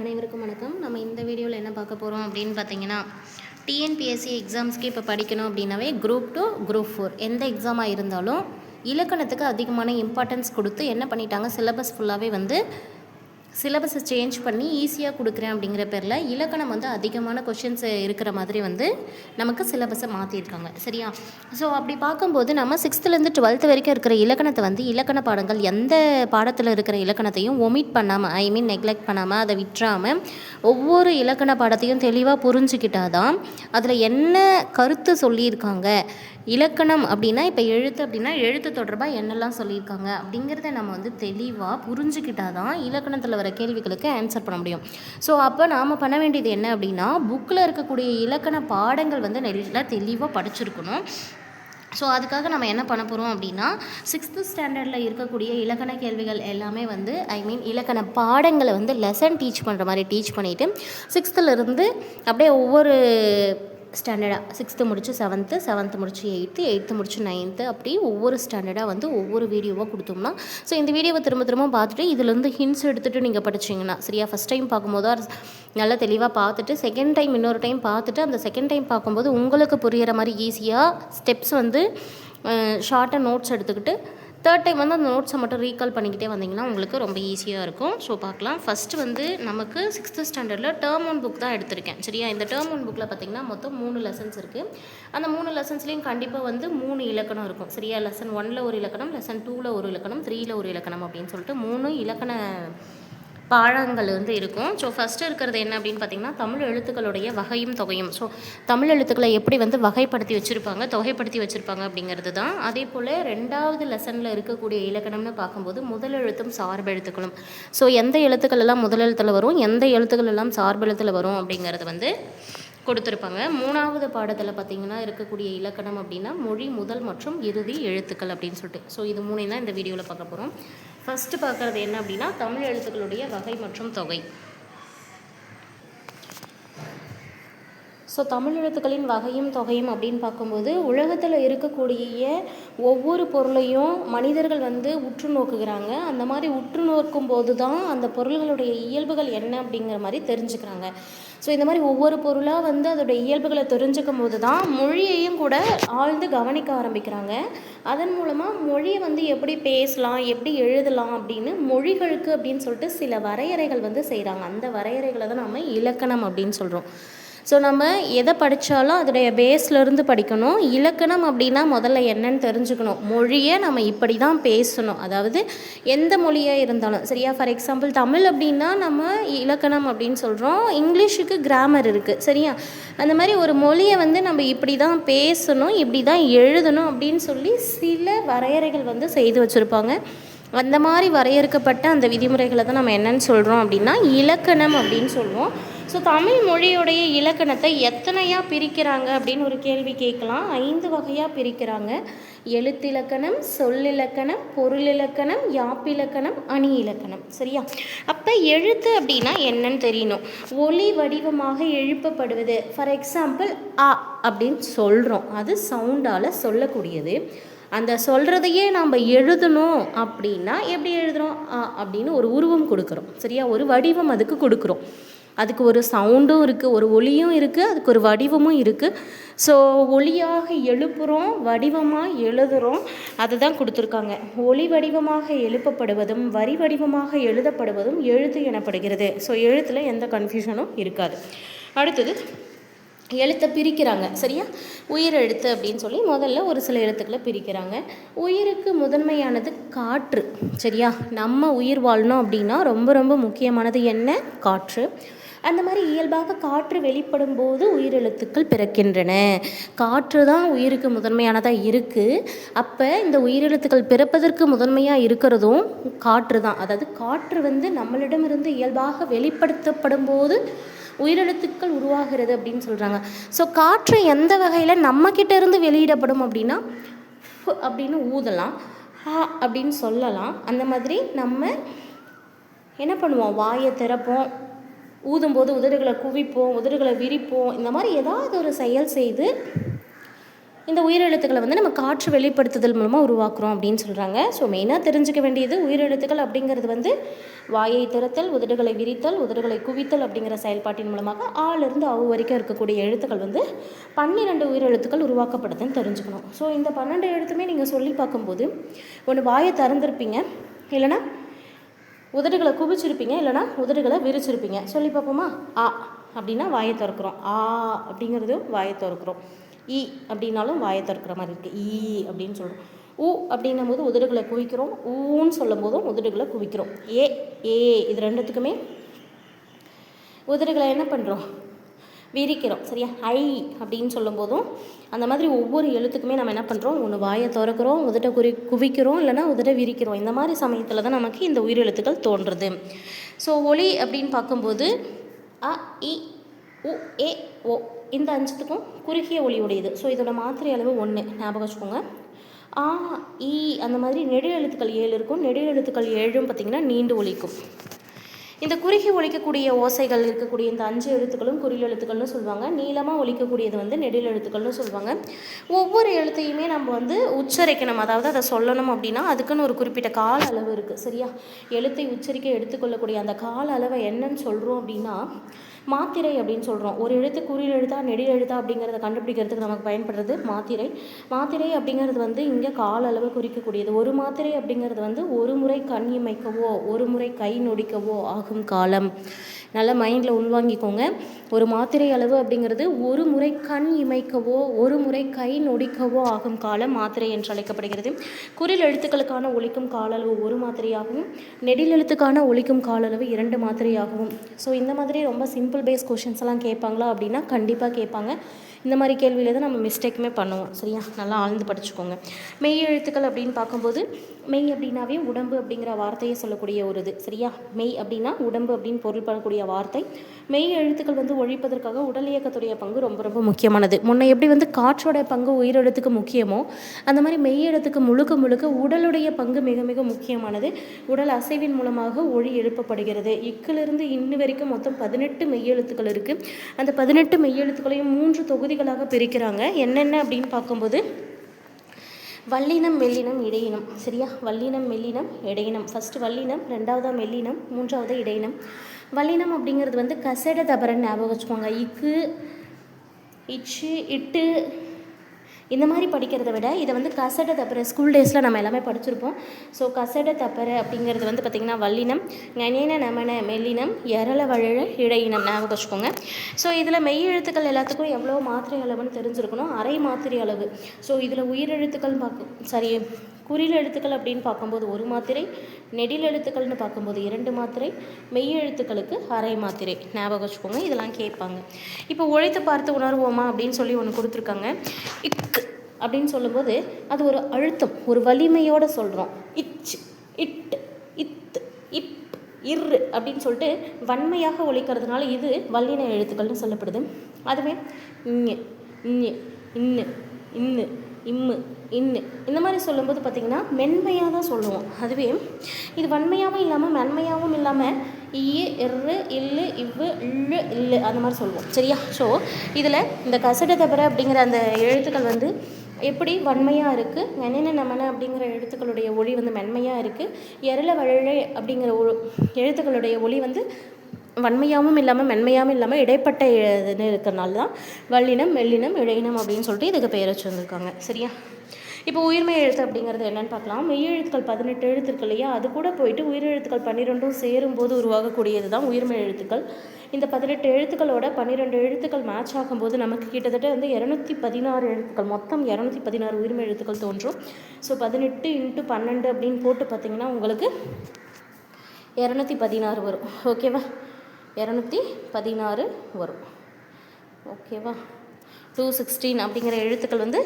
அனைவருக்கும் வணக்கம். நம்ம இந்த வீடியோவில் என்ன பார்க்க போகிறோம் அப்படின்னு பார்த்தீங்கன்னா, டிஎன்பிஎஸ்சி எக்ஸாம்ஸ்க்கு இப்போ படிக்கணும் அப்படின்னாவே குரூப் 2 குரூப் 4 எந்த எக்ஸாமாக இருந்தாலும் இலக்கணத்துக்கு அதிகமான இம்பார்ட்டன்ஸ் கொடுத்து என்ன பண்ணிட்டாங்க, சிலபஸ் ஃபுல்லாகவே சிலபஸை சேஞ்ச் பண்ணி ஈஸியாக கொடுக்குறேன் அப்படிங்கிற பேரில் இலக்கணம் அதிகமான கொஷின்ஸ் இருக்கிற மாதிரி நமக்கு சிலபஸை மாற்றிருக்காங்க. சரியா? ஸோ அப்படி பார்க்கும்போது நம்ம 6th-லேருந்து 12th வரைக்கும் இருக்கிற இலக்கணத்தை இலக்கண பாடங்கள் எந்த பாடத்தில் இருக்கிற இலக்கணத்தையும் ஒமிட் பண்ணாமல் நெக்லெக்ட் பண்ணாமல் அதை விட்டுறாமல் ஒவ்வொரு இலக்கண பாடத்தையும் தெளிவாக புரிஞ்சுக்கிட்டாதான் அதில் என்ன கருத்து சொல்லியிருக்காங்க. இலக்கணம் அப்படின்னா இப்போ எழுத்து அப்படின்னா எழுத்து தொடர்பாக என்னெல்லாம் சொல்லியிருக்காங்க அப்படிங்கிறத நம்ம தெளிவாக புரிஞ்சுக்கிட்டாதான் இலக்கணத்தில் வர கேள்விகளுக்கு ஆன்சர் பண்ண முடியும். ஸோ அப்போ நாம் பண்ண வேண்டியது என்ன அப்படின்னா, புக்கில் இருக்கக்கூடிய இலக்கண பாடங்கள் நல்லா தெளிவாக படிச்சிருக்கணும். ஸோ அதுக்காக நம்ம என்ன பண்ண போகிறோம் அப்படின்னா, 6th ஸ்டாண்டர்டில் இருக்கக்கூடிய இலக்கண கேள்விகள் எல்லாமே இலக்கண பாடங்களை லெசன் டீச் பண்ணுற மாதிரி டீச் பண்ணிவிட்டு 6th-லேருந்து அப்படியே ஒவ்வொரு ஸ்டாண்டர்டாக 6th முடிச்சு 7th, 7th முடிச்சு 8th, 8th முடிச்சு 9th, அப்படி ஒவ்வொரு ஸ்டாண்டர்டாக ஒவ்வொரு வீடியோவாக கொடுத்தோம்னா, ஸோ இந்த வீடியோவை திரும்ப பார்த்துட்டு இதுலேருந்து ஹிண்ட்ஸ் எடுத்துகிட்டு நீங்கள் படிச்சிங்கன்னா சரியா. ஃபஸ்ட் டைம் பார்க்கும்போது நல்லா தெளிவாக பார்த்துட்டு செகண்ட் டைம் இன்னொரு டைம் பார்த்துட்டு அந்த செகண்ட் டைம் பார்க்கும்போது உங்களுக்கு புரிகிற மாதிரி ஈஸியாக ஸ்டெப்ஸ் ஷார்ட்டாக நோட்ஸ் எடுத்துக்கிட்டு தேர்ட் டைம் அந்த நோட்ஸை மட்டும் ரீகால் பண்ணிக்கிட்டே வந்தீங்கன்னா உங்களுக்கு ரொம்ப ஈஸியாக இருக்கும். ஸோ பார்க்கலாம். ஃபஸ்ட்டு நமக்கு 6th ஸ்டாண்டர்டில் டேர்ம் 1 புக் தான் எடுத்திருக்கேன். சரியா? இந்த டேர்ம் 1 புக்கில் பார்த்திங்கன்னா மொத்தம் 3 லெசன்ஸ் இருக்குது. அந்த 3 லெசன்ஸ்லேயும் கண்டிப்பாக 3 இலக்கணம் இருக்கும். சரியா? லெசன் 1ல் ஒரு இலக்கணம், லெசன் 2ல் ஒரு இலக்கணம், 3ல் ஒரு இலக்கணம் அப்படின்னு சொல்லிட்டு 3 இலக்கண பாடங்கள் இருக்கும். ஸோ ஃபஸ்ட்டு இருக்கிறது என்ன அப்படின்னு பார்த்தீங்கன்னா, தமிழ் எழுத்துக்களுடைய வகையும் தொகையும். ஸோ தமிழ் எழுத்துக்களை எப்படி வகைப்படுத்தி வச்சுருப்பாங்க, தொகைப்படுத்தி வச்சுருப்பாங்க அப்படிங்கிறது தான். அதே போல் 2வது லெசனில் இருக்கக்கூடிய இலக்கணம்னு பார்க்கும்போது முதல் எழுத்தும் சார்பு எழுத்துக்களும். ஸோ எந்த எழுத்துக்கள் எல்லாம் முதல் எழுத்தில் வரும், எந்த எழுத்துக்கள் எல்லாம் சார்பு எழுத்தில் வரும் அப்படிங்கிறது கொடுத்துருப்பாங்க. 3வது பாடத்தில் பார்த்திங்கன்னா இருக்கக்கூடிய இலக்கணம் அப்படின்னா மொழி முதல் மற்றும் இறுதி எழுத்துக்கள் அப்படின்னு சொல்லிட்டு. ஸோ இது 3 தான் இந்த வீடியோவில் பார்க்க போகிறோம். ஃபஸ்ட்டு பார்க்குறது என்ன அப்படின்னா, தமிழ் எழுத்துக்களுடைய வகை மற்றும் தொகை. ஸோ தமிழ் எழுத்துக்களின் வகையும் தொகையும் அப்படின்னு பார்க்கும்போது உலகத்தில் இருக்கக்கூடிய ஒவ்வொரு பொருளையும் மனிதர்கள் உற்று நோக்குகிறாங்க. அந்த மாதிரி உற்று நோக்கும் போது தான் அந்த பொருள்களுடைய இயல்புகள் என்ன அப்படிங்கிற மாதிரி தெரிஞ்சுக்கிறாங்க. ஸோ இந்த மாதிரி ஒவ்வொரு பொருளாக அதோடைய இயல்புகளை தெரிஞ்சுக்கும் போது தான் மொழியையும் கூட ஆழ்ந்து கவனிக்க ஆரம்பிக்கிறாங்க. அதன் மூலமாக மொழியை எப்படி பேசலாம், எப்படி எழுதலாம் அப்படின்னு மொழிகளுக்கு அப்படின்னு சொல்லிட்டு சில வரையறைகள் செய்கிறாங்க. அந்த வரையறைகளை தான் நம்ம இலக்கணம் அப்படின்னு சொல்கிறோம். ஸோ நம்ம எதை படித்தாலும் அதோடைய பேஸ்லேருந்து படிக்கணும். இலக்கணம் அப்படின்னா முதல்ல என்னன்னு தெரிஞ்சுக்கணும். மொழியை நம்ம இப்படி தான் பேசணும், அதாவது எந்த மொழியாக இருந்தாலும் சரியா. ஃபார் எக்ஸாம்பிள் தமிழ் அப்படின்னா நம்ம இலக்கணம் அப்படின்னு சொல்கிறோம், இங்கிலீஷுக்கு கிராமர் இருக்குது சரியா. அந்த மாதிரி ஒரு மொழியை நம்ம இப்படி தான் பேசணும், இப்படி தான் எழுதணும் அப்படின்னு சொல்லி சில வரையறைகள் செய்து வச்சுருப்பாங்க. அந்த மாதிரி வரையறுக்கப்பட்ட அந்த விதிமுறைகளை தான் நம்ம என்னன்னு சொல்கிறோம் அப்படின்னா இலக்கணம் அப்படின்னு சொல்லுவோம். ஸோ தமிழ் மொழியுடைய இலக்கணத்தை எத்தனையாக பிரிக்கிறாங்க அப்படின்னு ஒரு கேள்வி கேட்கலாம். 5 வகையாக பிரிக்கிறாங்க. எழுத்திலக்கணம், சொல்லிலக்கணம், பொருளிலக்கணம், யாப்பிலக்கணம், அணி இலக்கணம். சரியா? அப்போ எழுத்து அப்படின்னா என்னன்னு தெரியணும். ஒலி வடிவமாக எழுப்பப்படுவது. ஃபார் எக்ஸாம்பிள் அ அப்படின்னு சொல்கிறோம், அது சவுண்டால் சொல்லக்கூடியது. அந்த சொல்கிறதையே நாம் எழுதணும் அப்படின்னா எப்படி எழுதுகிறோம், அப்படின்னு ஒரு உருவம் கொடுக்குறோம். சரியா? ஒரு வடிவம் அதுக்கு கொடுக்குறோம். அதுக்கு ஒரு சவுண்டும் இருக்குது, ஒரு ஒலியும் இருக்குது, அதுக்கு ஒரு வடிவமும் இருக்குது. ஸோ ஒலியாக எழுப்புகிறோம், வடிவமாக எழுதுகிறோம், அதுதான் கொடுத்துருக்காங்க. ஒலி வடிவமாக எழுப்பப்படுவதும் வரி வடிவமாக எழுதப்படுவதும் எழுத்து எனப்படுகிறது. ஸோ எழுத்தில் எந்த கன்ஃபியூஷனும் இருக்காது. அடுத்தது எழுத்தை பிரிக்கிறாங்க. சரியா? உயிர் எழுத்து அப்படின்னு சொல்லி முதல்ல ஒரு சில எழுத்துக்களை பிரிக்கிறாங்க. உயிருக்கு முதன்மையானது காற்று. சரியா? நம்ம உயிர் வாழணும் அப்படின்னா ரொம்ப ரொம்ப முக்கியமானது என்ன? காற்று. அந்த மாதிரி இயல்பாக காற்று வெளிப்படும் போது உயிரெழுத்துக்கள் பிறக்கின்றன. காற்று தான் உயிருக்கு முதன்மையானதாக இருக்குது. அப்போ இந்த உயிரெழுத்துக்கள் பிறப்பதற்கு முதன்மையாக இருக்கிறதும் காற்று தான். அதாவது காற்று நம்மளிடமிருந்து இயல்பாக வெளிப்படுத்தப்படும் போது உயிரெழுத்துக்கள் உருவாகிறது அப்படின்னு சொல்கிறாங்க. ஸோ காற்று எந்த வகையில் நம்மக்கிட்ட இருந்து வெளியிடப்படும் அப்படின்னா அப்படின்னு ஊதலாம், அப்படின்னு சொல்லலாம். அந்த மாதிரி நம்ம என்ன பண்ணுவோம், வாயை திறப்போம், ஊதும்போது உதடுகளை குவிப்போம், உதடுகளை விரிப்போம். இந்த மாதிரி ஏதாவது ஒரு செயல் செய்து இந்த உயிரெழுத்துக்களை வந்து நம்ம காற்று வெளிப்படுத்துதல் மூலமாக உருவாக்குறோம் அப்படின்னு சொல்கிறாங்க. ஸோ மெயினாக தெரிஞ்சுக்க வேண்டியது உயிரெழுத்துக்கள் அப்படிங்கிறது வந்து வாயை திறத்தல், உதடுகளை விரித்தல், உதடுகளை குவித்தல் அப்படிங்கிற செயல்பாட்டின் மூலமாக ஆலிருந்து அவு வரைக்கும் இருக்கக்கூடிய எழுத்துக்கள் வந்து 12 உயிரெழுத்துக்கள் உருவாக்கப்படுதுன்னு தெரிஞ்சுக்கணும். ஸோ இந்த 12 எழுத்துமே நீங்கள் சொல்லி பார்க்கும்போது ஒன்று வாயை திறந்திருப்பீங்க, இல்லைனா உதடுகளை குவிச்சிருப்பீங்க, இல்லைனா உதடுகளை விரிச்சிருப்பீங்க. சொல்லி பார்ப்போமா? ஆ அப்படின்னா வாயை திறக்கிறோம், ஆ அப்படிங்கிறது வாயை திறக்கிறோம், ஈ அப்படின்னாலும் வாயை திறக்கிற மாதிரி இருக்குது, ஈ அப்படின்னு சொல்கிறோம். ஊ அப்படின்னும் போது உதடுகளை குவிக்கிறோம், ஊன்னு சொல்லும் போதும் உதடுகளை குவிக்கிறோம். ஏ ஏ இது ரெண்டுத்துக்குமே உதடுகளை என்ன பண்ணுறோம்? விரிக்கிறோம். சரியா? ஐ அப்படின்னு சொல்லும் போதும் அந்த மாதிரி ஒவ்வொரு எழுத்துக்குமே நம்ம என்ன பண்ணுறோம்? ஒன்று வாயை திறக்கிறோம், உதட்டை குவிக்கிறோம், இல்லைனா உதட்டை விரிக்கிறோம். இந்த மாதிரி சமயத்தில் தான் நமக்கு இந்த உயிரெழுத்துக்கள் தோன்றுறது. ஸோ ஒலி அப்படின்னு பார்க்கும்போது அ இ உ ஏ ஓ இந்த 5த்துக்கும் குறுகிய ஒலி உடையது. ஸோ இதோட மாத்திரை அளவு 1 ஞாபகம் வச்சுக்கோங்க. ஆ இ அந்த மாதிரி நெடில் எழுத்துக்கள் 7 இருக்கும். நெடில் எழுத்துக்கள் 7ம் பார்த்திங்கன்னா நீண்டு ஒலிக்கும். இந்த குறுகி ஒலிக்கக்கூடிய ஓசைகள் இருக்கக்கூடிய இந்த 5 எழுத்துக்களும் குறில் எழுத்துக்கள்னு சொல்லுவாங்க. நீளமாக ஒலிக்கக்கூடியது வந்து நெடில் எழுத்துக்கள்னு சொல்லுவாங்க. ஒவ்வொரு எழுத்தையுமே நம்ம வந்து உச்சரிக்கணும், அதாவது அதை சொல்லணும் அப்படின்னா அதுக்குன்னு ஒரு குறிப்பிட்ட கால அளவு இருக்குது. சரியா? எழுத்தை உச்சரிக்க எடுத்துக்கொள்ளக்கூடிய அந்த கால அளவை என்னன்னு சொல்கிறோம் அப்படின்னா மாத்திரை அப்படின்னு சொல்கிறோம். ஒரு எழுத்து குறில் எழுத்தா நெடில் எழுத்தா அப்படிங்கிறத கண்டுபிடிக்கிறதுக்கு நமக்கு பயன்படுறது மாத்திரை. மாத்திரை அப்படிங்கிறது வந்து இங்கே கால அளவு குறிக்கக்கூடியது. ஒரு மாத்திரை அப்படிங்கிறது வந்து ஒரு முறை கண் இமைக்கவோ ஒரு முறை கை நொடிக்கவோ ஆகும் காலம். நல்லா மைண்டில் உள்வாங்கிக்கோங்க. ஒரு மாத்திரை அளவு அப்படிங்கிறது ஒரு முறை கண் இமைக்கவோ ஒரு முறை கை நொடிக்கவோ ஆகும் காலம் மாத்திரை என்று அழைக்கப்படுகிறது. குறில் எழுத்துக்களுக்கான ஒலிக்கும் கால அளவு 1 மாத்திரையாகவும் நெடில் எழுத்துக்கான ஒலிக்கும் கால அளவு 2 மாத்திரையாகவும். ஸோ இந்த மாதிரி ரொம்ப சிம்பிள் பேஸ் கொஷின்ஸ் எல்லாம் கேட்பாங்களா அப்படின்னா கண்டிப்பாக கேட்பாங்க. இந்த மாதிரி கேள்வியில் தான் நம்ம மிஸ்டேக்குமே பண்ணுவோம். சரியா? நல்லா ஆழ்ந்து படிச்சுக்கோங்க. மெய் எழுத்துக்கள் அப்படின்னு பார்க்கும்போது மெய் அப்படின்னாவே உடம்பு அப்படிங்கிற வார்த்தையை சொல்லக்கூடிய ஒரு இது. சரியா? மெய் அப்படின்னா உடம்பு அப்படின்னு பொருள்படக்கூடிய வார்த்தை. மெய் எழுத்துக்கள் வந்து ஒழிப்பதற்காக உடல் இயக்கத்துடைய பங்கு ரொம்ப ரொம்ப முக்கியமானது. முன்ன எப்படி வந்து காற்றோடைய பங்கு உயிரெழுத்துக்கு முக்கியமோ அந்த மாதிரி மெய் எழுத்துக்கு முழுக்க முழுக்க உடலுடைய பங்கு மிக மிக முக்கியமானது. உடல் அசைவின் மூலமாக ஒளி எழுப்பப்படுகிறது. இக்கிலிருந்து இன்னு வரைக்கும் மொத்தம் 18 மெய்யெழுத்துக்கள் இருக்குது. அந்த 18 மெய்யெழுத்துக்களையும் 3 தொகுதிகளாக பிரிக்கிறாங்க. என்னென்ன அப்படின்னு பார்க்கும்போது வல்லினம், மெல்லினம், இடையினம். சரியா? வல்லினம், மெல்லினம், இடையினம். ஃபஸ்ட்டு வல்லினம், 2வது மெல்லினம், 3வது இடையினம். வல்லினம் அப்படிங்கிறது வந்து கசட தபரன் ஞாபகம் வச்சுக்கோங்க. இக்கு, இச்சு, இட்டு இந்த மாதிரி படிக்கிறத விட இதை வந்து கசட தப்பரை ஸ்கூல் டேஸில் நம்ம எல்லாமே படிச்சிருப்போம். ஸோ கசட தப்பரை அப்படிங்கிறது வந்து பார்த்திங்கன்னா வல்லினம், ஞனேன நமன மெல்லினம், எரள வழழ இடையினம் ஞாபகம் வச்சுக்கோங்க. ஸோ இதில் மெய் எழுத்துக்கள் எல்லாத்துக்கும் எவ்வளோ மாத்திரை அளவுன்னு தெரிஞ்சிருக்கணும். அரை மாத்திரை அளவு. ஸோ இதில் உயிரெழுத்துக்கள் குறில் எழுத்துக்கள் அப்படின்னு பார்க்கும்போது 1 மாத்திரை, நெடில் எழுத்துக்கள்னு பார்க்கும்போது 2 மாத்திரை, மெய் எழுத்துக்களுக்கு அரை மாத்திரை ஞாபகம் வச்சுக்கோங்க. இதெல்லாம் கேட்பாங்க. இப்போ ஒழித்து பார்த்து உணர்வோமா அப்படின்னு சொல்லி ஒன்று கொடுத்துருக்காங்க. இக்கு அப்படின்னு சொல்லும்போது அது ஒரு அழுத்தம், ஒரு வலிமையோடு சொல்கிறோம். இச், இட், இத், இப், இரு அப்படின்னு சொல்லிட்டு வன்மையாக ஒழிக்கிறதுனால இது வல்லின எழுத்துக்கள்னு சொல்லப்படுது. அதுவே இங்கு, இங்கு, இன்னு, இன்னு, இம்மு, இன்னு இந்த மாதிரி சொல்லும்போது பார்த்திங்கன்னா மென்மையாக தான் சொல்லுவோம். அதுவே இது வன்மையாகவும் இல்லாமல் மென்மையாகவும் இல்லாமல் ஈ, எரு, இல்லு, இவ்வு, இல்லு, இல்லு அந்த மாதிரி சொல்லுவோம். சரியா? ஸோ இதில் இந்த கசட தபர அப்படிங்கிற அந்த எழுத்துக்கள் வந்து எப்படி வன்மையாக இருக்குது, மெனன நமன அப்படிங்கிற எழுத்துக்களுடைய ஒளி வந்து மென்மையாக இருக்குது, எரள வழழை அப்படிங்கிற எழுத்துக்களுடைய ஒளி வந்து வன்மையாகவும் இல்லாமல் மென்மையாகவும் இல்லாமல் இடைப்பட்ட இதுன்னு இருக்கிறனால தான் வல்லினம், மெல்லினம், இடையினம் அப்படின்னு சொல்லிட்டு இதுக்கு பெயர் வச்சு வந்திருக்காங்க. சரியா? இப்போ உயிர்மெய் எழுத்து அப்படிங்கிறது என்னென்னு பார்க்கலாம். மெய் எழுத்துக்கள் 18 எழுத்து இருக்கு இல்லையா, அது கூட போயிட்டு உயிரெழுத்துக்கள் 12ம் சேரும்போது உருவாகக்கூடியது தான் உயிர்மெய் எழுத்துக்கள். இந்த 18 எழுத்துக்களோட 12 எழுத்துக்கள் மேட்ச் ஆகும்போது நமக்கு கிட்டத்தட்ட வந்து 216 எழுத்துக்கள், மொத்தம் 216 உயிர்மெய் எழுத்துக்கள் தோன்றும். ஸோ 18 × 12 அப்படின்னு போட்டு பார்த்திங்கன்னா உங்களுக்கு 216 வரும். ஓகேவா? 216 வரும். ஓகேவா? 216 அப்படிங்கிற எழுத்துக்கள் வந்து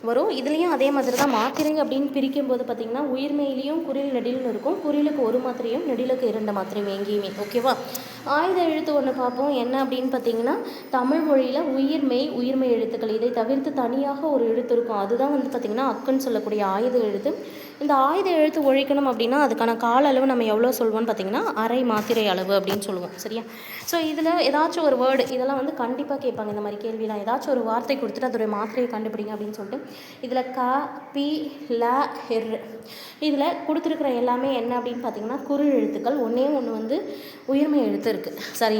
வரும். இதுலேயும் அதே மாதிரி தான் மாத்திரை அப்படின்னு பிரிக்கும்போது பார்த்திங்கன்னா உயிர்மெயிலையும் குறில் நெடில்னு இருக்கும். குறிலுக்கு 1 மாத்திரையும் நெடிலுக்கு 2 மாத்திரையும் எங்கேயுமே. ஓகேவா? ஆயுத எழுத்து ஒன்று பார்ப்போம். என்ன அப்படின்னு பார்த்தீங்கன்னா, தமிழ் மொழியில் உயிர்மெய் எழுத்துக்கள். இதை தவிர்த்து தனியாக ஒரு எழுத்து இருக்கும். அதுதான் வந்து பார்த்திங்கன்னா அக்குன்னு சொல்லக்கூடிய ஆயுத எழுத்து. இந்த ஆயுத எழுத்து ஒழிக்கணும் அப்படின்னா அதுக்கான கால அளவு நம்ம எவ்வளோ சொல்லுவோம்னு பார்த்திங்கன்னா அரை மாத்திரை அளவு அப்படின்னு சொல்லுவோம். சரியா? ஸோ இதில் ஏதாச்சும் ஒரு வேர்டு, இதெல்லாம் வந்து கண்டிப்பாக கேட்பாங்க இந்த மாதிரி கேள்விலாம். ஏதாச்சும் ஒரு வார்த்தை கொடுத்துட்டு அதோடைய மாத்திரையை கண்டுபிடிங்க அப்படின்னு சொல்லிட்டு இதில் க, பி, ல, எர் இதில் கொடுத்துருக்குற எல்லாமே என்ன அப்படின்னு பார்த்திங்கன்னா குறு எழுத்துக்கள். ஒன்றே ஒன்று வந்து உயிர்மெய் எழுத்து இருக்குது. சரி,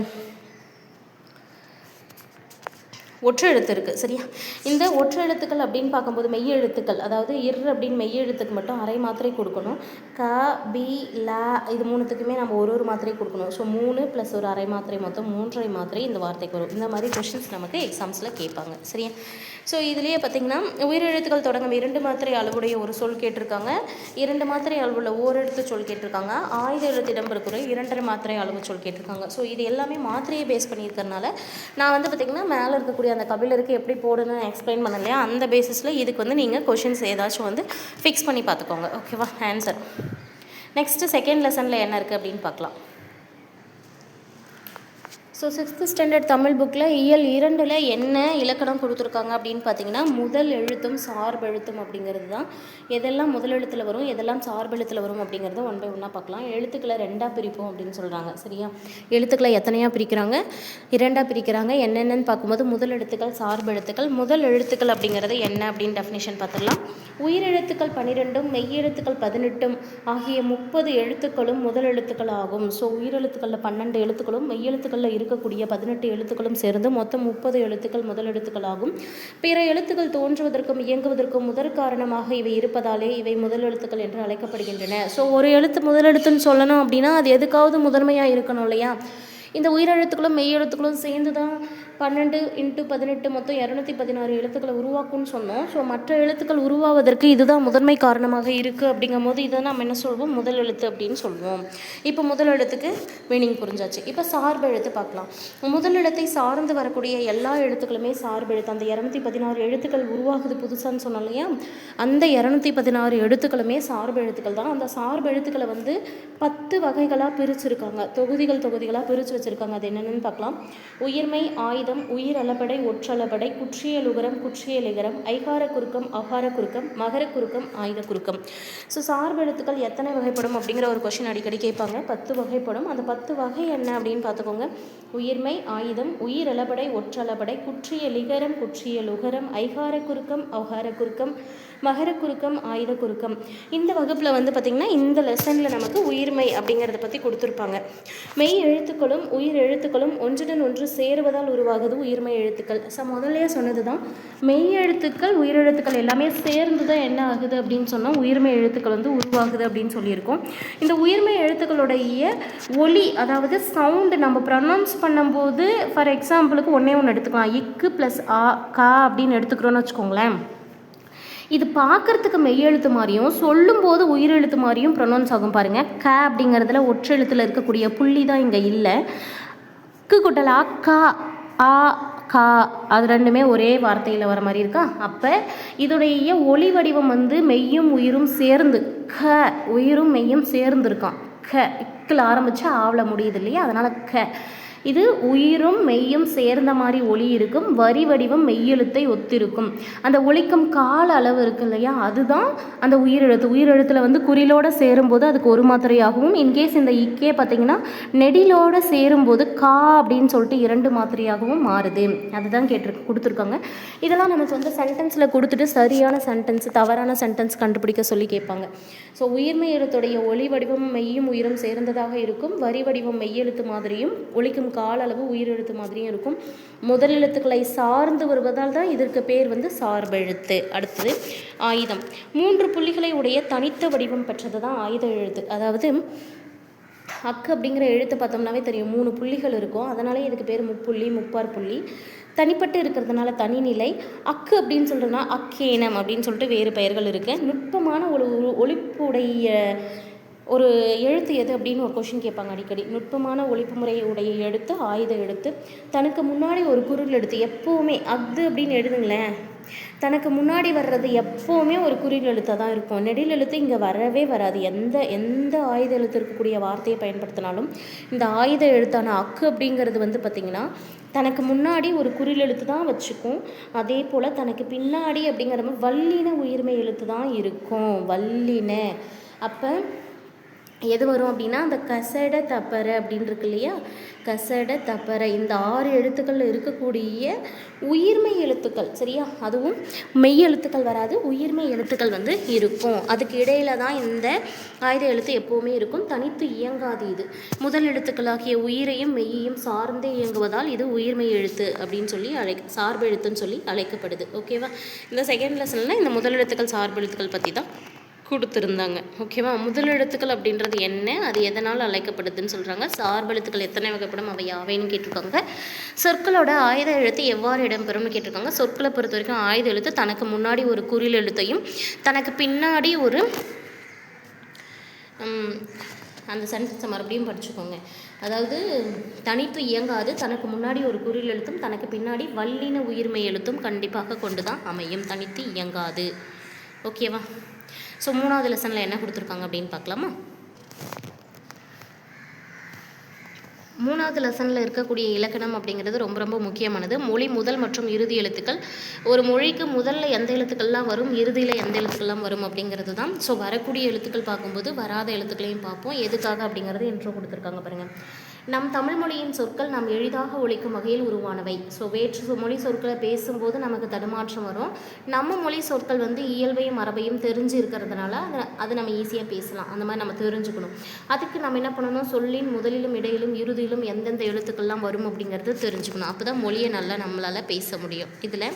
ஒற்றை எழுத்து இருக்குது. சரியா? இந்த ஒற்றை எழுத்துக்கள் அப்படின்னு பார்க்கும்போது மெய் எழுத்துக்கள், அதாவது அப்படின்னு மெய் எழுத்துக்கு மட்டும் அரை மாத்திரை கொடுக்கணும். க, பி, ல இது மூணுத்துக்குமே நம்ம ஒரு மாத்திரை கொடுக்கணும். ஸோ 3 + ஒரு அரை மாத்திரை மொத்தம் 3.5 மாத்திரை இந்த வார்த்தைக்கு வரும். இந்த மாதிரி கொஷின்ஸ் நமக்கு எக்ஸாம்ஸில் கேட்பாங்க. சரியா? ஸோ இதுலேயே பார்த்திங்கன்னா உயிரெழுத்துக்கள் தொடங்கும் 2 மாத்திரை அளவுடைய ஒரு சொல் கேட்டிருக்காங்க. 2 மாத்திரை அளவுள்ள ஓரெழுத்து சொல் கேட்டிருக்காங்க. ஆயுத எழுத்து இடம்பெறுக்குற 2.5 மாத்திரை அளவு சொல் கேட்டிருக்காங்க. ஸோ இது எல்லாமே மாத்திரையை பேஸ் பண்ணியிருக்கிறதுனால நான் வந்து பார்த்திங்கன்னா மேலே இருக்கக்கூடிய அந்த கபிலருக்கு எப்படி போடணும்னு எக்ஸ்பிளைன் பண்ண இல்லையா, அந்த பேசிஸில் இதுக்கு வந்து நீங்கள் கொஷின்ஸ் ஏதாச்சும் வந்து ஃபிக்ஸ் பண்ணி பார்த்துக்கோங்க. ஓகேவா? ஆன்சர். நெக்ஸ்ட்டு செகண்ட் லெசனில் என்ன இருக்குது அப்படின்னு பார்க்கலாம். ஸோ 6th ஸ்டாண்டர்ட் தமிழ் புக்கில் இயல் 2 என்ன இலக்கணம் கொடுத்துருக்காங்க அப்படின்னு பார்த்தீங்கன்னா, முதல் எழுத்தும் சார்பெழுத்தும் அப்படிங்கிறது தான். எதெல்லாம் முதல் எழுத்தில் வரும், எதெல்லாம் சார்பெழுத்தில் வரும் அப்படிங்கிறத ஒன் பை ஒன்னாக பார்க்கலாம். எழுத்துக்களை 2ஆக பிரிப்போம் அப்படின்னு சொல்கிறாங்க. சரியா? எழுத்துக்களை எத்தனையாக பிரிக்கிறாங்க? 2ஆக பிரிக்கிறாங்க. என்னென்னு பார்க்கும்போது முதல் எழுத்துக்கள், சார்பெழுத்துக்கள். முதல் எழுத்துக்கள் அப்படிங்கிறது என்ன அப்படின்னு டெஃபினேஷன் பார்த்துடலாம். உயிரெழுத்துக்கள் 12 மெய்யெழுத்துக்கள் 18 ஆகிய 30 எழுத்துக்களும் முதல் எழுத்துக்கள் ஆகும். ஸோ உயிரெழுத்துக்களில் 12 எழுத்துக்களும் மெய்யெழுத்துக்களில் இருக்கக்கூடிய 18 எழுத்துக்களும் சேர்ந்து மொத்தம் 30 எழுத்துக்கள் முதல் எழுத்துக்கள் ஆகும். பிற எழுத்துக்கள் தோன்றுவதற்கும் இயங்குவதற்கும் முதற் காரணமாக இவை இருப்பதாலே இவை முதல் எழுத்துக்கள் என்று அழைக்கப்படுகின்றன. ஸோ ஒரு எழுத்து முதல் எழுத்துன்னு சொல்லணும் அப்படின்னா அது எதுக்காவது முதன்மையாக இருக்கணும் இல்லையா? இந்த உயிரெழுத்துக்களும் மெய்யெழுத்துக்களும் சேர்ந்து தான் 12 × 18 மொத்தம் 216 எழுத்துக்களை உருவாக்கும்னு சொன்னோம். ஸோ மற்ற எழுத்துக்கள் உருவாவதற்கு இதுதான் முதன்மை காரணமாக இருக்குது. அப்படிங்கும் போது இதை நம்ம என்ன சொல்வோம்? முதல் எழுத்து அப்படின்னு சொல்லுவோம். இப்போ முதல் எழுத்துக்கு மீனிங் புரிஞ்சாச்சு. இப்போ சார்பு எழுத்து பார்க்கலாம். முதல் எழுத்தை சார்ந்து வரக்கூடிய எல்லா எழுத்துக்களுமே சார்பு எழுத்து. அந்த 216 எழுத்துக்கள் உருவாகுது புதுசான்னு சொன்னோம் இல்லையா, அந்த 216 எழுத்துக்களுமே சார்பு எழுத்துக்கள் தான். அந்த சார்பு எழுத்துக்களை வந்து 10 வகைகளாக பிரிச்சுருக்காங்க. தொகுதிகளாக பிரித்து வச்சுருக்காங்க. அது என்னென்னு பார்க்கலாம். உயிர்மெய், ஆயுதம், உயிரளபடை, ஒற்றளபடை, குற்றியலுகரம், குற்றியலிகரம், ஐகார குறுக்கம், அகார குறுக்கம், மகர குறுக்கம், ஆயுத குறுக்கம். ஸோ சார்பு எழுத்துக்கள் எத்தனை வகைப்படும் அப்படிங்கிற ஒரு கொஷின் அடிக்கடி கேட்பாங்க. 10 வகைப்படும். அந்த 10 வகை என்ன அப்படின்னு பார்த்துக்கோங்க. உயிர்மெய், ஆயுதம், உயிரளபடை, ஒற்றளபடை, குற்றியலிகரம், குற்றியலுகரம், ஐகார குறுக்கம், அகார குறுக்கம், மகர குறுக்கம், ஆயுத குறுக்கம். இந்த வகுப்பில் வந்து பார்த்திங்கன்னா இந்த லெசனில் நமக்கு உயிர்மெய் அப்படிங்கிறத பற்றி கொடுத்துருப்பாங்க. மெய் எழுத்துக்களும் உயிர் எழுத்துக்களும் ஒன்றுடன் ஒன்று சேருவதால் உருவாகுது உயிர்மெய் எழுத்துக்கள். முதல்லையே சொன்னது தான், மெய் எழுத்துக்கள் உயிரெழுத்துக்கள் எல்லாமே சேர்ந்து தான் என்ன ஆகுது அப்படின்னு சொன்னால் உயிர்மெய் எழுத்துக்கள் வந்து உருவாகுது அப்படின்னு சொல்லியிருக்கோம். இந்த உயிர்மெய் எழுத்துக்களுடைய ஒலி, அதாவது சவுண்டு நம்ம ப்ரொனவுன்ஸ் பண்ணும்போது, ஃபார் எக்ஸாம்பிளுக்கு ஒன்றே ஒன்று எடுத்துக்கலாம். இக்கு ப்ளஸ் ஆ, கா அப்படின்னு எடுத்துக்கிறோன்னு வச்சுக்கோங்களேன். இது பார்க்குறதுக்கு மெய்யெழுத்து மாதிரியும் சொல்லும்போது உயிரெழுத்து மாதிரியும் ப்ரொனவுன்ஸ் ஆகும். பாருங்கள், க அப்படிங்கிறதுல ஒற்றெழுத்தில் இருக்கக்கூடிய புள்ளி தான் இங்கே இல்லை. க்கு குட்டலா, கா, ஆ, கா, அது ரெண்டுமே ஒரே வார்த்தையில் வர மாதிரி இருக்கா. அப்போ இதோடைய ஒளி வடிவம் வந்து மெய்யும் உயிரும் சேர்ந்து, க உயிரும் மெய்யும் சேர்ந்து இருக்கான். க இக்கில் ஆரம்பித்து ஆவல முடியுது இல்லையா, அதனால் க. இது உயிரும் மெய்யும் சேர்ந்த மாதிரி ஒளி இருக்கும். வரி வடிவம் மெய்யெழுத்தை ஒத்திருக்கும். அந்த ஒலிக்கும் கால அளவு இருக்கு இல்லையா, அதுதான் அந்த உயிரெழுத்தில் வந்து குறிலோடு சேரும்போது அதுக்கு ஒரு மாத்திரையாகவும், இன்கேஸ் இந்த இக்கே பார்த்திங்கன்னா நெடிலோடு சேரும்போது கா அப்படின்னு சொல்லிட்டு 2 மாத்திரையாகவும் மாறுது. அதுதான் கொடுத்துருக்காங்க. இதெல்லாம் நமக்கு வந்து சென்டென்ஸில் கொடுத்துட்டு சரியான சென்டென்ஸ் தவறான சென்டென்ஸ் கண்டுபிடிக்க சொல்லி கேட்பாங்க. ஸோ உயிர்மெய் எழுத்துடைய ஒளி வடிவம் மெய்யும் உயிரும் சேர்ந்ததாக இருக்கும். வரி வடிவம் மெய்யெழுத்து மாதிரியும் ஒலிக்கும் கால அளவு உயிரெழுத்து மாதிரியும் இருக்கும். முதல் எழுத்துக்களை சார்ந்து வருவதால் தான் இதற்கு பேர் வந்து சார்பெழுத்து. அடுத்தது ஆயுதம். 3 புள்ளிகளை உடைய தனித்த வடிவம் பெற்றது தான் ஆயுத எழுத்து. அதாவது அக்கு அப்படிங்கிற எழுத்து பார்த்தோம்னாவே தெரியும், 3 புள்ளிகள் இருக்கும். அதனாலே இதுக்கு பேர் முப்புள்ளி, முப்பார் புள்ளி. தனிப்பட்டு இருக்கிறதுனால தனிநிலை. அக்கு அப்படின்னு சொல்கிறதுனா அக்கேனம் அப்படின்னு சொல்லிட்டு வேறு பெயர்கள் இருக்குது. நுட்பமான ஒரு ஒலிப்புடைய ஒரு எழுத்து எது அப்படின்னு ஒரு கொஷின் கேட்பாங்க அடிக்கடி. நுட்பமான ஒழிப்பு முறையுடைய எழுத்து ஆயுத எழுத்து. தனக்கு முன்னாடி ஒரு குரில் எழுத்து எப்போவுமே அது அப்படின்னு எழுதுங்களேன், தனக்கு முன்னாடி வர்றது எப்போவுமே ஒரு குறில் எழுத்தாக தான் இருக்கும். நெடில் எழுத்து இங்கே வரவே வராது. எந்த ஆயுத எழுத்து இருக்கக்கூடிய வார்த்தையை பயன்படுத்தினாலும் இந்த ஆயுத எழுத்தான அக்கு அப்படிங்கிறது வந்து பார்த்திங்கன்னா தனக்கு முன்னாடி ஒரு குறில் எழுத்து தான் வச்சுக்கும். அதே போல் தனக்கு பின்னாடி அப்படிங்கிற மாதிரி வல்லின உயிர்மை எழுத்து தான் இருக்கும். வல்லின அப்போ எது வரும் அப்படின்னா அந்த கசட தப்பற அப்படின்னு இருக்கு இல்லையா, கசட தப்பற இந்த 6 எழுத்துக்கள் இருக்கக்கூடிய உயிர்மை எழுத்துக்கள். சரியா, அதுவும் மெய் எழுத்துக்கள் வராது, உயிர்மை எழுத்துக்கள் வந்து இருக்கும். அதுக்கு இடையில தான் இந்த ஆயுத எழுத்து எப்போவுமே இருக்கும், தனித்து இயங்காது. இது முதல் எழுத்துக்களாகிய உயிரையும் மெய்யையும் சார்ந்தே இயங்குவதால் இது உயிர்மை எழுத்து அப்படின்னு சொல்லி சார்பு எழுத்துன்னு சொல்லி அழைக்கப்படுது. ஓகேவா, இந்த செகண்ட் லெசனில் இந்த முதல் எழுத்துக்கள் சார்பு எழுத்துக்கள் பற்றி தான் கொடுத்துருந்தாங்க. ஓகேவா, முதல் எழுத்துக்கள் அப்படின்றது என்ன, அது எதனால் அழைக்கப்படுதுன்னு சொல்கிறாங்க. சார்பெழுத்துக்கள் எத்தனை வகைப்படும், அவை யாவைன்னு கேட்டிருக்காங்க. சொற்களோட ஆயுத எழுத்து எவ்வாறு இடம்பெறும்னு கேட்டிருக்காங்க. சொற்களை பொறுத்த வரைக்கும் ஆயுத எழுத்து தனக்கு முன்னாடி ஒரு குறில் எழுத்தையும் தனக்கு பின்னாடி ஒரு அந்த சென்டென்ஸை மறுபடியும் படிச்சுக்கோங்க. அதாவது தனித்து இயங்காது, தனக்கு முன்னாடி ஒரு குறில் எழுத்தும் தனக்கு பின்னாடி வல்லின உயிர்மை எழுத்தும் கண்டிப்பாக கொண்டு தான் அமையும். தனித்து இயங்காது. ஓகேவா, ஸோ 3வது லெசனில் என்ன கொடுத்துருக்காங்க அப்படின்னு பார்க்கலாமா. 3வது லெசனில் இருக்கக்கூடிய இலக்கணம் அப்படிங்கிறது ரொம்ப ரொம்ப முக்கியமானது. மொழி முதல் மற்றும் இறுதி எழுத்துக்கள். ஒரு மொழிக்கு முதல்ல எந்த எழுத்துக்கள்லாம் வரும், இறுதியில் எந்த எழுத்துக்கள்லாம் வரும் அப்படிங்கிறது தான். ஸோ வரக்கூடிய எழுத்துக்கள் பார்க்கும்போது வராத எழுத்துக்களையும் பார்ப்போம். எதுக்காக அப்படிங்கிறது இன்ட்ரோ கொடுத்துருக்காங்க பாருங்கள். நம் தமிழ் மொழியின் சொற்கள் நாம் எளிதாக ஒழிக்கும் வகையில் உருவானவை. ஸோ வேற்று மொழி சொற்களை பேசும்போது நமக்கு தடுமாற்றம் வரும். நம்ம மொழி சொற்கள் வந்து இயல்பையும் மரபையும் தெரிஞ்சு இருக்கிறதுனால அது நம்ம ஈஸியாக பேசலாம். அந்த மாதிரி நம்ம தெரிஞ்சுக்கணும். அதுக்கு நம்ம என்ன பண்ணணும், சொல்லின் முதலிலும் இடையிலும் இறுதியிலும் எந்தெந்த எழுத்துக்கள்லாம் வரும் அப்படிங்கிறது தெரிஞ்சுக்கணும். அப்போ தான் மொழியை நல்லா நம்மளால் பேச முடியும். இதில்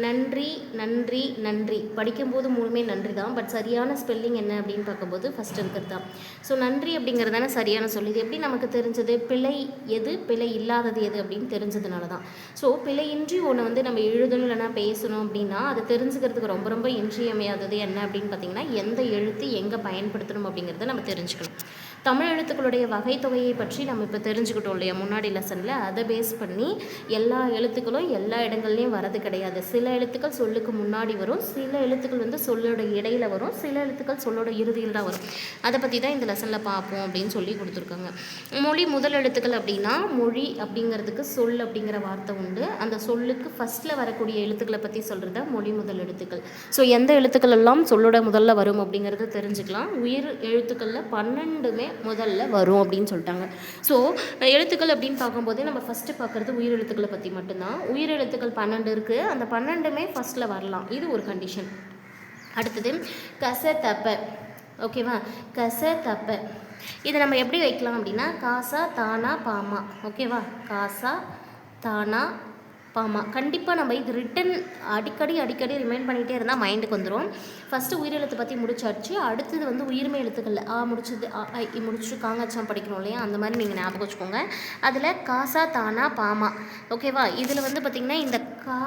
நன்றி நன்றி நன்றி படிக்கும்போது மூணுமே நன்றி தான். பட் சரியான ஸ்பெல்லிங் என்ன அப்படின்னு பார்க்கும்போது ஃபஸ்ட் இருக்கிறது தான். ஸோ நன்றி அப்படிங்கிறதான சரியான சொல்லி. இது எப்படி நமக்கு தெரிஞ்சது, பிழை எது பிழை இல்லாதது எது அப்படின்னு தெரிஞ்சதுனால தான். ஸோ பிழையின்றி ஒன்று வந்து நம்ம எழுதணும் இல்லைனா பேசணும் அப்படின்னா அது தெரிஞ்சுக்கிறதுக்கு ரொம்ப ரொம்ப இன்றியமையாதது என்ன அப்படின்னு பார்த்திங்கன்னா எந்த எழுத்து எங்கே பயன்படுத்தணும் அப்படிங்கிறத நம்ம தெரிஞ்சுக்கணும். தமிழ் எழுத்துக்களுடைய வகை தொகையை பற்றி நம்ம இப்போ தெரிஞ்சுக்கிட்டோம் இல்லையா முன்னாடி லெசனில். அதை பேஸ் பண்ணி எல்லா எழுத்துக்களும் எல்லா இடங்கள்லையும் வரது கிடையாது. சில எழுத்துக்கள் சொல்லுக்கு முன்னாடி வரும், சில எழுத்துக்கள் வந்து சொல்லோட இடையில வரும், சில எழுத்துக்கள் சொல்லோட இறுதியில் தான் வரும். அதை பற்றி தான் இந்த லெசனில் பார்ப்போம் அப்படின்னு சொல்லி கொடுத்துருக்காங்க. மொழி முதல் எழுத்துக்கள் அப்படின்னா மொழி அப்படிங்கிறதுக்கு சொல் அப்படிங்கிற வார்த்தை உண்டு. அந்த சொல்லுக்கு ஃபஸ்ட்டில் வரக்கூடிய எழுத்துக்களை பற்றி சொல்கிறத மொழி முதல் எழுத்துக்கள். ஸோ எந்த எழுத்துக்கள் எல்லாம் சொல்லோட முதல்ல வரும் அப்படிங்கிறத தெரிஞ்சுக்கலாம். உயிர் எழுத்துக்களில் 12மே முதல்ல வரும் அப்படின்னு சொல்லிட்டாங்க. ஸோ எழுத்துக்கள் அப்படின்னு பார்க்கும்போதே நம்ம ஃபஸ்ட்டு பார்க்குறது உயிர் எழுத்துக்களை பற்றி மட்டும்தான். உயிர் எழுத்துக்கள் 12 இருக்குது. அந்த 12மே ஃபஸ்ட்டில் வரலாம். இது ஒரு கண்டிஷன். அடுத்தது கச தப்ப. ஓகேவா, கச தப்ப இதை நம்ம எப்படி வைக்கலாம் அப்படின்னா காசா தானா பாமா. ஓகேவா, காசா தானா பாமா. கண்டிப்பாக நம்ம இது ரிட்டன் அடிக்கடி ரிமைண்ட் பண்ணிகிட்டே இருந்தால் மைண்டுக்கு வந்துடும். ஃபஸ்ட்டு உயிரெழுத்தை பற்றி முடிச்சாச்சு. அடுத்தது வந்து உயிர்மை எழுத்துக்கள் முடிச்சது முடிச்சுட்டு காங்காச்சம் படிக்கணும் இல்லையா, அந்த மாதிரி நீங்கள் ஞாபகம் வச்சுக்கோங்க. அதில் காசா தானா பாமா. ஓகேவா, இதில் வந்து பார்த்திங்கன்னா இந்த கா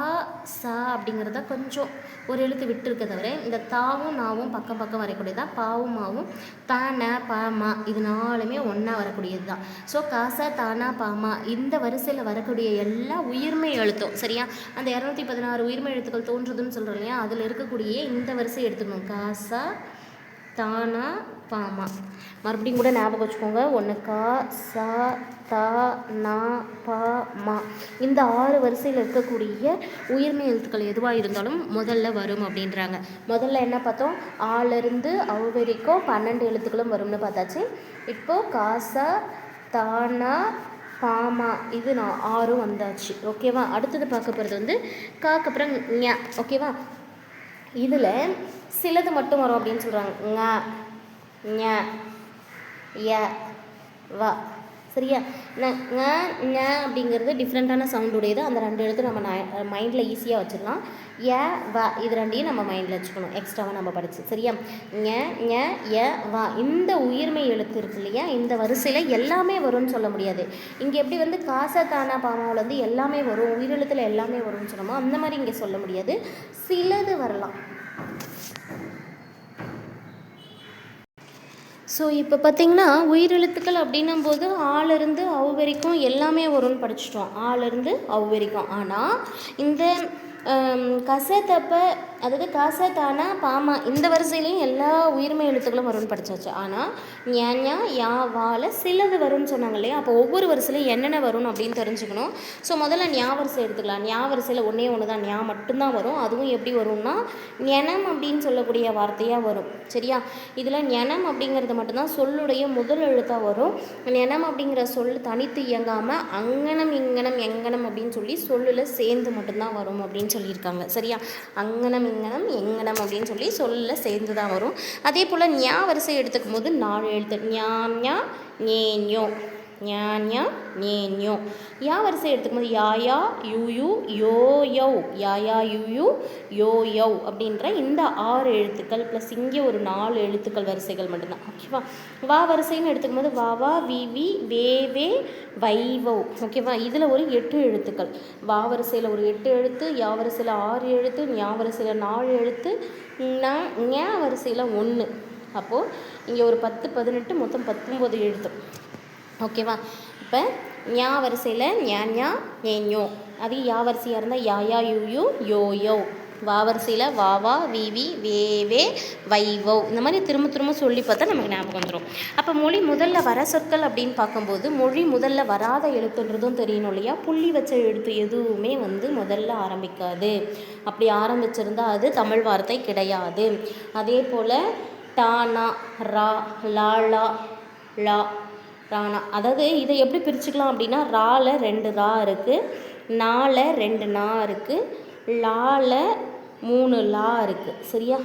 சா அப்படிங்கிறத கொஞ்சம் ஒரு எழுத்து விட்டு இருக்க தவிர இந்த தாவும் நாவும் பக்கம் பக்கம் வரக்கூடியதான். பாவும் மாவும் தான பாமா இது 4மே ஒன்றா வரக்கூடியது தான். ஸோ காசா தானா பாமா இந்த வரிசையில் வரக்கூடிய எல்லா உயிர்மை எழுத்தும் சரியா. அந்த 216 உயிர்மை எழுத்துக்கள் தோன்றுதுன்னு சொல்கிறோம் இல்லையா, அதில் இருக்கக்கூடிய இந்த வரிசை எடுத்துக்கணும். காசா தானா பாமா. மறுபடியும் கூட ஞாபகம் வச்சுக்கோங்க. 1 கா சா தா நா பா மா இந்த 6 வரிசையில் இருக்கக்கூடிய உயிர்மை எழுத்துக்கள் எதுவாக இருந்தாலும் முதல்ல வரும் அப்படின்றாங்க. முதல்ல என்ன பார்த்தோம், ஆலிருந்து அவ் வரைக்கும் 12 எழுத்துக்களும் வரும்னு பார்த்தாச்சு. இப்போது காசா தானா பாமா இது 6 வந்தாச்சு. ஓகேவா, அடுத்தது பார்க்க போகிறது வந்து காக்கு அப்புறம் ஞ. ஓகேவா, இதில் சிலது மட்டும் வரும் அப்படின்னு சொல்கிறாங்க. ங ஞ ய வ. சரியா, ஞ அப்படிங்கிறது டிஃப்ரெண்ட்டான சவுண்டுடையது. அந்த 2 எழுத்து நம்ம மைண்டில் ஈஸியாக வச்சிடலாம். ய வ இது 2ஐயும் நம்ம மைண்டில் வச்சுக்கணும். எக்ஸ்ட்ராவாக நம்ம படிச்சு சரியா. ஞ ஞ ய வ இந்த உயிர்மை எழுத்து இருக்கு இல்லையா, இந்த வரிசையில் எல்லாமே வரும்னு சொல்ல முடியாது. இங்கே எப்படி வந்து காசா தானா பாமாவில் வந்து எல்லாமே வரும், உயிரெழுத்தில் எல்லாமே வரும்னு சொன்னோமோ அந்த மாதிரி இங்கே சொல்ல முடியாது. சிலது வரலாம். ஸோ இப்போ பார்த்திங்கன்னா உயிரெழுத்துக்கள் அப்படின்னும்போது ஆலிருந்து அவ் வரைக்கும் எல்லாமே வரும்னு படிச்சிட்டோம். ஆலிருந்து அவ் வரைக்கும். ஆனால் இந்த கசதப்ப, அதாவது கசதானா பாமா, இந்த வரிசையிலையும் எல்லா உயிர்மை எழுத்துக்களும் வரும்னு படித்தாச்சு. ஆனால் ஞா யா வால சிலது வரும்னு சொன்னாங்க இல்லையா? அப்போ ஒவ்வொரு வரிசையிலும் என்னென்ன வரும் அப்படின்னு தெரிஞ்சுக்கணும். ஸோ முதல்ல ஞா வரிசை எடுத்துக்கலாம். ஞா வரிசையில் ஒன்று தான், ஞா மட்டும்தான் வரும். அதுவும் எப்படி வரும்னா ஞனம் அப்படின்னு சொல்லக்கூடிய வார்த்தையாக வரும். சரியா? இதில் ஞனம் அப்படிங்கிறது மட்டும்தான் சொல்லுடைய முதல் எழுத்தாக வரும். ஞனம் அப்படிங்கிற சொல் தனித்து இயங்காமல் அங்கனம் இங்கனம் எங்கனம் அப்படின்னு சொல்லி சொல்லில் சேர்ந்து மட்டும்தான் வரும் அப்படின்னு சொல்லியிருக்காங்க. சரியா? அங்கனம் இங்கனம் எங்கனம் அப்படின்னு சொல்லி சொல்லில் சேர்ந்து தான் வரும். அதே போல் ஞா வரிசை எடுத்துக்கும் போது 4 எழுத்து. ஞா ஞா ஞேஞோ, ஞா ஞா ஞேஞோ. யா வரிசை எடுத்துக்கும் போது யாயா யூ யோ யௌ, யாயா யூ யோ யௌ அப்படின்ற இந்த 6 எழுத்துக்கள் ப்ளஸ் இங்கே ஒரு 4 எழுத்துக்கள் வரிசைகள் மட்டும்தான். ஓகேவா? வா வரிசைன்னு எடுத்துக்கும் போது வாவா வி வே வே வைவௌ. ஓகேவா? இதில் ஒரு 8 எழுத்துக்கள். வா வரிசையில் ஒரு 8 எழுத்து, யா வரிசையில் 6 எழுத்து, ஞா வரிசையில் 4 எழுத்து, ஞா வரிசையில் 1. அப்போது இங்கே ஒரு 10 18 மொத்தம் 19 எழுத்து. ஓகேவா? இப்போ ஞா வரிசையில் ஞா ஞா ஞேஞோ, அது யா வரிசையாக இருந்தால் யாயா யூ யோ யௌ. வா வரிசையில் வாவா வி வே வே வைவௌ. இந்த மாதிரி திரும்ப சொல்லி பார்த்தா நமக்கு ஞாபகம் வந்துடும். அப்போ மொழி முதல்ல வர சொற்கள் அப்படின்னு பார்க்கும்போது மொழி முதல்ல வராத எழுத்துன்றதும் தெரியணும் இல்லையா? புள்ளி வச்ச எழுத்து எதுவுமே முதல்ல ஆரம்பிக்காது. அப்படி ஆரம்பிச்சிருந்தா அது தமிழ் வார்த்தை கிடையாது. அதே போல் டானா ரா லாலா லா ராணா, அதாவது இதை எப்படி பிரிச்சுக்கலாம் அப்படின்னா ரால 2 ரா இருக்குது, நால 2 நா இருக்குது, லால 3 லா இருக்குது. சரியா?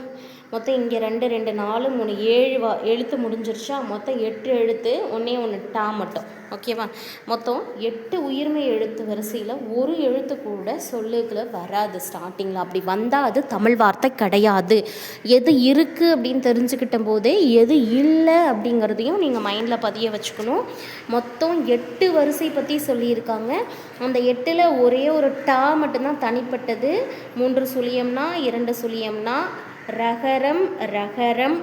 மொத்தம் இங்கே 2 2 4 3 7 எழுத்து முடிஞ்சிருச்சா? மொத்தம் 8 எழுத்து, ஒன்று டா மட்டும். ஓகேவா? மொத்தம் 8 உயிர்மை எழுத்து வரிசையில் ஒரு எழுத்து கூட சொல்லுக்குள்ள வராது ஸ்டார்டிங்கில். அப்படி வந்தால் அது தமிழ் வார்த்தை கிடையாது. எது இருக்குது அப்படின்னு தெரிஞ்சுக்கிட்ட போதே எது இல்லை அப்படிங்கிறதையும் நீங்கள் மைண்டில் பதிய வச்சுக்கணும். மொத்தம் 8 வரிசை பற்றி சொல்லியிருக்காங்க. அந்த 8ல் ஒரே ஒரு டா மட்டும்தான் தனிப்பட்டது. 3 சுழியம்னா 2 சுழியம்னா ரகரம் ரகரம்,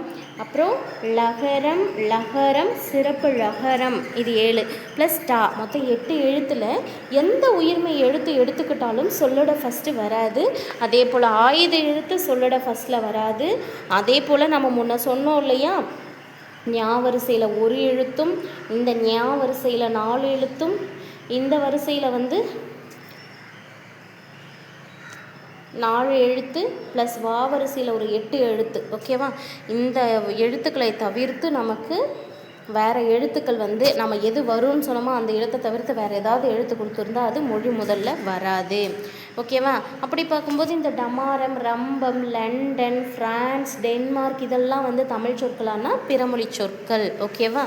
அப்புறம் லகரம் லகரம், சிறப்பு லகரம், இது 7 ப்ளஸ் டா, மொத்தம் 8 எழுத்தில் எந்த உயிர்மை எழுத்து எடுத்துக்கிட்டாலும் சொல்லோட ஃபஸ்ட்டு வராது. அதே போல் ஆயுத எழுத்து சொல்லோட ஃபஸ்ட்டில் வராது. அதே போல் நம்ம முன்ன சொன்னோம் இல்லையா? ஞா வரிசையில் ஒரு எழுத்தும், இந்த ஞா வரிசையில் 4 எழுத்தும், இந்த வரிசையில் 4 எழுத்து ப்ளஸ் வா வரிசையில் ஒரு 8 எழுத்து. ஓகேவா? இந்த எழுத்துக்களை தவிர்த்து நமக்கு வேறு எழுத்துக்கள் நம்ம எது வரும்னு சொன்னோமோ அந்த எழுத்தை தவிர்த்து வேறு ஏதாவது எழுத்து கொடுத்துருந்தா அது மொழி முதல்ல வராது. ஓகேவா? அப்படி பார்க்கும்போது இந்த டமாரம், ரம்பம், லண்டன், ஃப்ரான்ஸ், டென்மார்க் இதெல்லாம் தமிழ் சொற்களானா பிறமொழி சொற்கள். ஓகேவா?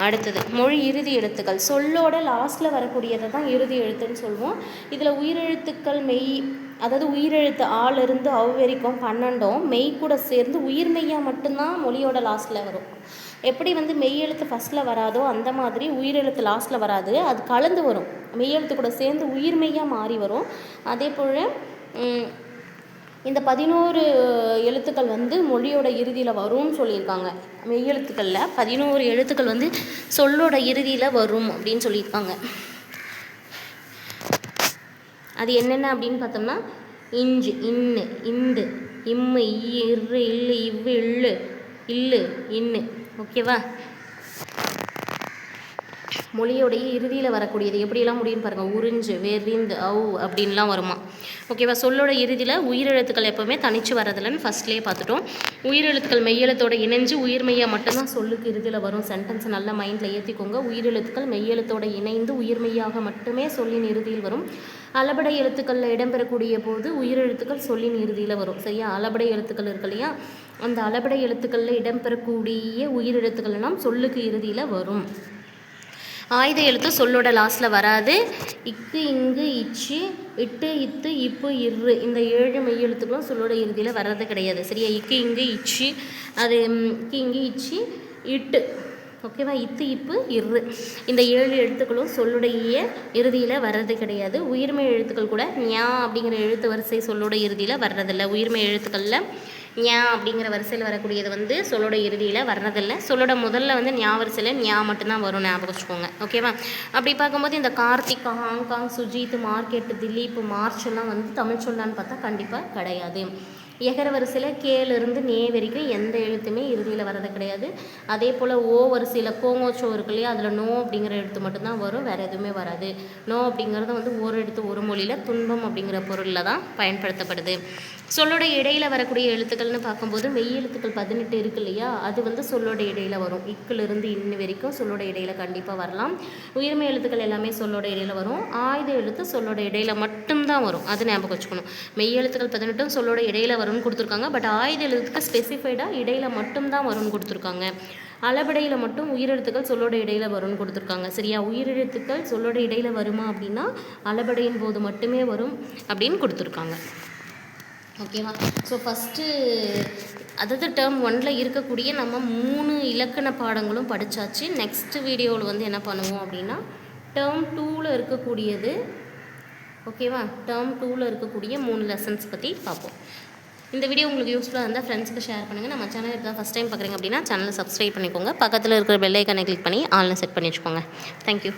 அடுத்தது மொழி இறுதி எழுத்துக்கள். சொல்லோட லாஸ்ட்டில் வரக்கூடியதை தான் இறுதி எழுத்துன்னு சொல்லுவோம். இதில் உயிரெழுத்துக்கள் மெய், அதாவது உயிரெழுத்து ஆலிருந்து அவ் வரைக்கும் 12 மெய் கூட சேர்ந்து உயிர்மெய்யாக மட்டும்தான் மொழியோட லாஸ்ட்டில் வரும். எப்படி மெய் எழுத்து ஃபஸ்ட்டில் வராதோ அந்த மாதிரி உயிரெழுத்து லாஸ்ட்டில் வராது, அது கலந்து வரும். மெய் எழுத்து கூட சேர்ந்து உயிர்மெய்யாக மாறி வரும். அதே போல் இந்த 11 எழுத்துக்கள் மொழியோட இறுதியில் வரும்னு சொல்லியிருக்காங்க. மெய் எழுத்துக்களில் 11 எழுத்துக்கள் சொல்லோட இறுதியில் வரும் அப்படின்னு சொல்லியிருக்காங்க. அது என்னென்ன அப்படின்னு பார்த்தோம்னா இஞ்சு, இன்னு, இந்து, இம்மு, இரு, இல்லு, இவ்வு, இல்லு, இல்லு, இன்னு. ஓகேவா? மொழியோடைய இறுதியில் வரக்கூடியது எப்படியெல்லாம் முடியும்னு பாருங்கள். உறிஞ்சு, வெறிந்து, அவு அப்படின்லாம் வருமா? ஓகேவா? சொல்லோட இறுதியில் உயிரெழுத்துக்கள் எப்போவுமே தனிச்சு வரதில்லைன்னு ஃபஸ்ட்லேயே பார்த்துட்டோம். உயிரெழுத்துக்கள் மெய்யெழுத்தோட இணைஞ்சு உயிர்மெய்யாக மட்டும்தான் சொல்லுக்கு இறுதியில் வரும். சென்டென்ஸை நல்லா மைண்டில் ஏற்றிக்கோங்க. உயிரெழுத்துக்கள் மெய்யெழுத்தோட இணைந்து உயிர்மெய்யாக மட்டுமே சொல்லின் இறுதியில் வரும். அளபடை எழுத்துக்களில் இடம்பெறக்கூடிய போது உயிரெழுத்துக்கள் சொல்லின் இறுதியில் வரும். சரியா? அளபடை எழுத்துக்கள் இருக்கு இல்லையா? அந்த அளபடை எழுத்துக்களில் இடம்பெறக்கூடிய உயிரெழுத்துக்கள்லாம் சொல்லுக்கு இறுதியில் வரும். ஆயுத எழுத்து சொல்லோட லாஸ்ட்டில் வராது. இக்கு, இங்கு, இச்சு, இட்டு, இத்து, இப்பு, இரு, இந்த 7 மெய் எழுத்துக்களும் சொல்லோட இறுதியில் வர்றது கிடையாது. சரியா? இக்கு, இங்கு, இச்சு, அது இக்கு, இங்கு, இச்சு, இட்டு. ஓகேவா? இத்து, இப்பு, இரு, இந்த 7 எழுத்துக்களும் சொல்லுடைய இறுதியில் வர்றது கிடையாது. உயிர்மை எழுத்துக்கள் கூட ஞா அப்படிங்கிற எழுத்து வரிசை சொல்லோட இறுதியில் வர்றதில்லை. உயிர்மை எழுத்துக்களில் ஞா அப்படிங்கிற வரிசையில் வரக்கூடியது வந்து சொல்லோட இறுதியில் வர்றதில்லை. சொல்லோட முதல்ல வந்து ஞா வரிசையில் ஞா மட்டும்தான் வரும், ஞாபகம் வச்சுக்கோங்க. ஓகேவா? அப்படி பார்க்கும்போது இந்த Karthika, Hong Kong, Sujith, market, Dileep, March எல்லாம் வந்து தமிழ் சொல்லான்னு பார்த்தா கண்டிப்பாக கிடையாது. எகர வரிசையில் கேலிருந்து நே வரைக்கும் எந்த எழுத்துமே இறுதியில் வர்றது கிடையாது. அதே போல் ஓ வரிசையில் கோங்கோச்சோ இருக்கு இல்லையா, அதில் நோ அப்படிங்கிற எழுத்து மட்டும்தான் வரும், வேறு எதுவுமே வராது. நோ அப்படிங்கிறது வந்து ஒரு எழுத்து ஒரு மொழியில் துன்பம் அப்படிங்கிற பொருளில் தான் பயன்படுத்தப்படுது. சொல்லோட இடையில் வரக்கூடிய எழுத்துக்கள்னு பார்க்கும்போது மெய் எழுத்துக்கள் 18 இருக்கு இல்லையா, அது வந்து சொல்லோட இடையில் வரும். இக்கிலிருந்து இன்னி வரைக்கும் சொல்லோட இடையில் கண்டிப்பாக வரலாம். உயிர்மை எழுத்துக்கள் எல்லாமே சொல்லோட இடையில் வரும். ஆயுத எழுத்து சொல்லோட இடையில் மட்டும்தான் வரும், அது ஞாபகம் வச்சுக்கணும். மெய் எழுத்துக்கள் 18 சொல்லோட இடையில் வரும்னு கொடுத்துருக்காங்க. பட் ஆயுத எழுத்துக்கு ஸ்பெசிஃபைடாக இடையில் மட்டும்தான் வரும்னு கொடுத்துருக்காங்க. அளபடையில் மட்டும் உயிரெழுத்துக்கள் சொல்லோட இடையில் வரும்னு கொடுத்துருக்காங்க. சரியா? உயிரெழுத்துக்கள் சொல்லோட இடையில் வருமா அப்படின்னா அளபடையின் போது மட்டுமே வரும் அப்படின்னு கொடுத்துருக்காங்க. ஓகேவா? ஸோ ஃபஸ்ட்டு அதாவது டேர்ம் 1ல் இருக்கக்கூடிய நம்ம 3 இலக்கண பாடங்களும் படித்தாச்சு. நெக்ஸ்ட்டு வீடியோவில் வந்து என்ன பண்ணுவோம் அப்படின்னா டேர்ம் 2ல் இருக்கக்கூடியது, ஓகேவா, டேர்ம் 2ல் இருக்கக்கூடிய 3 லெசன்ஸ் பற்றி பார்ப்போம். இந்த வீடியோ உங்களுக்கு யூஸ்ஃபுல்லாக இருந்தால் ஃப்ரெண்ட்ஸுக்கு ஷேர் பண்ணுங்கள். நம்ம சேனல் இருந்தால் ஃபஸ்ட் டைம் பார்க்குறீங்க அப்படின்னா சேனலை சப்ஸ்கிரைப் பண்ணிக்கோங்க. பக்கத்தில் இருக்கிற பெல் ஐக்கானை கிளிக் பண்ணி ஆல்னு செட் பண்ணி வச்சுக்கோங்க. தேங்க்யூ.